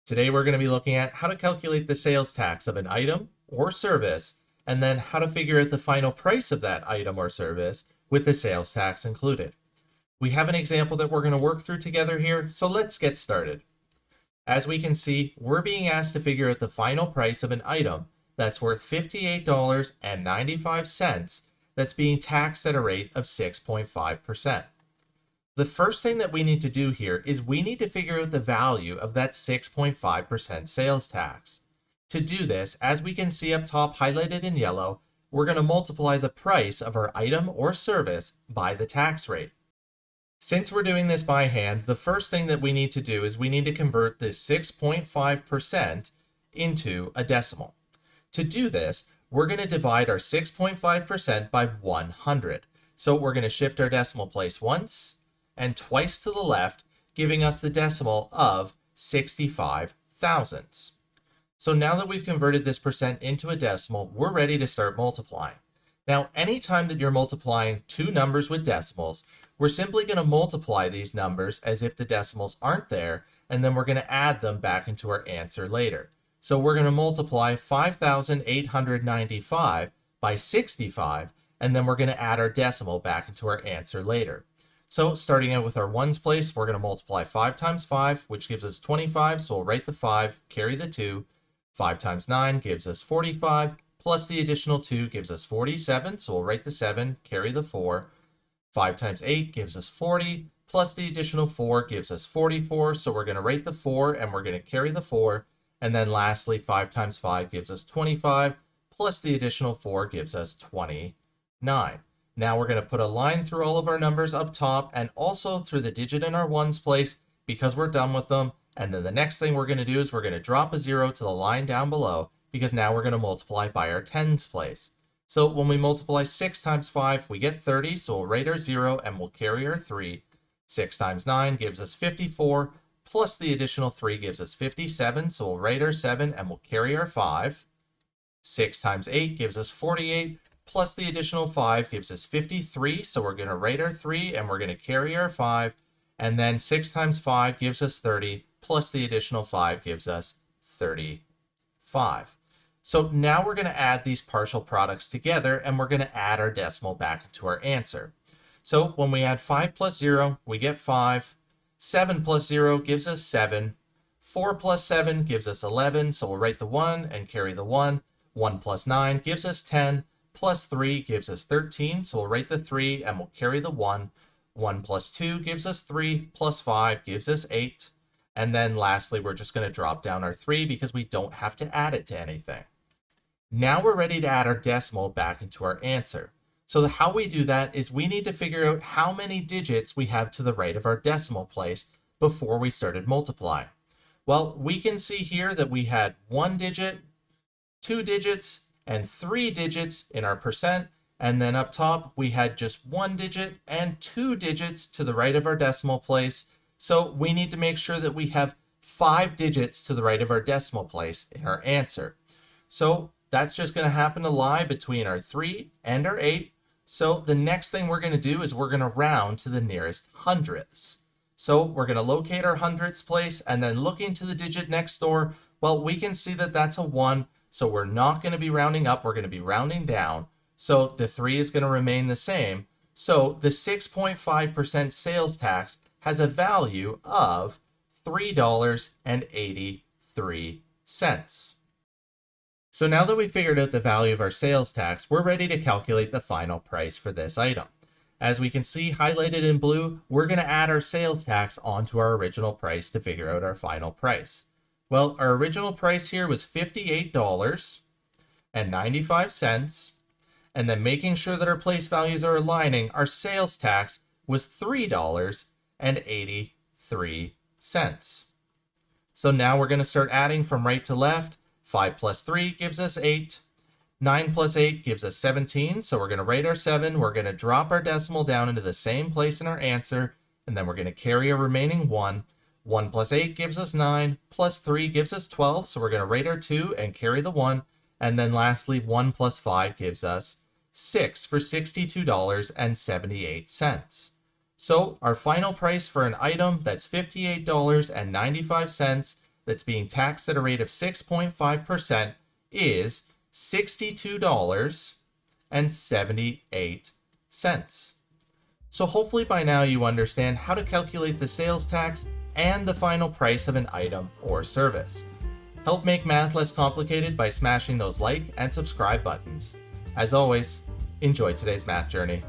Today we're going to be looking at how to calculate the sales tax of an item or service, and then how to figure out the final price of that item or service with the sales tax included. We have an example that we're going to work through together here, so let's get started. As we can see, we're being asked to figure out the final price of an item that's worth $58.95 that's being taxed at a rate of 6.5%. The first thing that we need to do here is we need to figure out the value of that 6.5% sales tax. To do this, as we can see up top highlighted in yellow, we're going to multiply the price of our item or service by the tax rate. Since we're doing this by hand, the first thing that we need to do is we need to convert this 6.5% into a decimal. To do this, we're going to divide our 6.5% by 100. So we're going to shift our decimal place once and twice to the left, giving us the decimal of 65 thousandths. So now that we've converted this percent into a decimal, we're ready to start multiplying. Now, anytime that you're multiplying two numbers with decimals, we're simply going to multiply these numbers as if the decimals aren't there, and then we're going to add them back into our answer later. So we're going to multiply 5,895 by 65, and then we're going to add our decimal back into our answer later. So starting out with our ones place, we're going to multiply 5 times 5, which gives us 25, so we'll write the 5, carry the 2. 5 times 9 gives us 45, plus the additional 2 gives us 47, so we'll write the 7, carry the 4. 5 times 8 gives us 40, plus the additional 4 gives us 44, so we're going to write the 4 and we're going to carry the 4. And then lastly, 5 times 5 gives us 25, plus the additional 4 gives us 29. Now we're going to put a line through all of our numbers up top and also through the digit in our ones place because we're done with them. And then the next thing we're going to do is we're going to drop a 0 to the line down below because now we're going to multiply by our tens place. So when we multiply 6 times 5, we get 30, so we'll write our 0 and we'll carry our 3. 6 times 9 gives us 54, plus the additional 3 gives us 57, so we'll write our 7 and we'll carry our 5. 6 times 8 gives us 48, plus the additional 5 gives us 53, so we're going to write our 3 and we're going to carry our 5. And then 6 times 5 gives us 30, plus the additional 5 gives us 35. So now we're going to add these partial products together and we're going to add our decimal back into our answer. So when we add 5 plus 0, we get 5. 7 plus 0 gives us 7. 4 plus 7 gives us 11, so we'll write the 1 and carry the 1. 1 plus 9 gives us 10. Plus 3 gives us 13, so we'll write the 3 and we'll carry the 1. 1 plus 2 gives us 3, plus 5 gives us 8. And then lastly, we're just going to drop down our 3 because we don't have to add it to anything. Now we're ready to add our decimal back into our answer. So how we do that is we need to figure out how many digits we have to the right of our decimal place before we started multiplying. Well, we can see here that we had 1 digit, 2 digits, and 3 digits in our percent, and then up top we had just 1 digit and 2 digits to the right of our decimal place. So we need to make sure that we have 5 digits to the right of our decimal place in our answer. So that's just going to happen to lie between our 3 and our 8. So the next thing we're going to do is we're going to round to the nearest hundredths. So we're going to locate our hundredths place and then looking to the digit next door. Well, we can see that that's a 1. So we're not going to be rounding up, we're going to be rounding down. So the 3 is going to remain the same. So the 6.5% sales tax has a value of $3.83. So now that we figured out the value of our sales tax, we're ready to calculate the final price for this item. As we can see highlighted in blue, we're going to add our sales tax onto our original price to figure out our final price. Well, our original price here was $58.95, and then making sure that our place values are aligning, our sales tax was $3.83. So now we're going to start adding from right to left. 5 plus 3 gives us 8. 9 plus 8 gives us 17, so we're going to write our 7. We're going to drop our decimal down into the same place in our answer, and then we're going to carry a remaining 1. 1 plus 8 gives us 9, plus 3 gives us 12, so we're going to write our 2 and carry the 1. And then lastly, 1 plus 5 gives us 6 for $62.78. So our final price for an item that's $58.95 that's being taxed at a rate of 6.5% is $62.78. So hopefully by now you understand how to calculate the sales tax and the final price of an item or service. Help make math less complicated by smashing those like and subscribe buttons. As always, enjoy today's math journey.